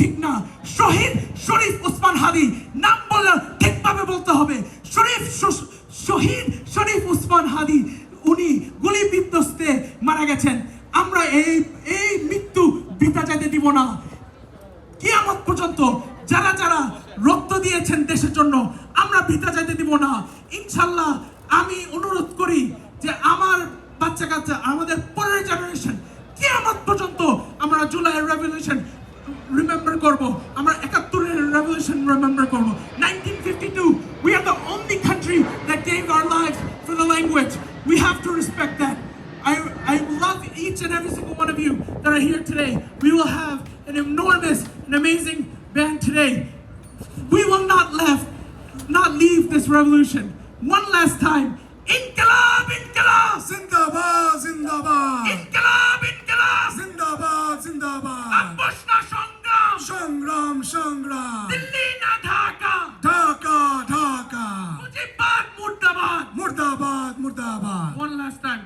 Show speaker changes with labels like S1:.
S1: ঠিক না। শহীদ শরীফ ওসমান হাদি নাম বললে ঠিকভাবে বলতে হবে। শহীদ শরীফ ওসমান হাদি উনি গুলি বিধ্বস্তে মারা গেছেন। আমরা এই মৃত্যু বৃথা যেতে দিব না। কিয়ামত পর্যন্ত যারা যারা রক্ত দিয়েছেন দেশের জন্য আমরা বৃথা যেতে দিব না ইনশাআল্লাহ। আমি অনুরোধ করি যে আমার বাচ্চা কাচ্চা আমাদের পরের জেনারেশন কিয়ামত পর্যন্ত আমরা জুলাইয়ের রেভলিউশন রিমেম্বার করব, আমরা 71-এর রেভলিউশন রিমেম্বার করব। 1952 we are the only country that gave our lives for the language. We have to respect that. I love each and every single one of you that are here today. We will have an enormous and amazing band today. We will not leave this revolution. One last time. Inqilab, Inqilab!
S2: Zindabad, Zindabad!
S1: Inqilab, Inqilab!
S2: Zindabad, Zindabad!
S1: Ambush na Shangram!
S2: Shangram, Shangram!
S1: Delhi na Dhaka!
S2: Dhaka, Dhaka!
S1: Mujibad, Murdabad!
S2: Murdabad, Murdabad!
S1: One last time.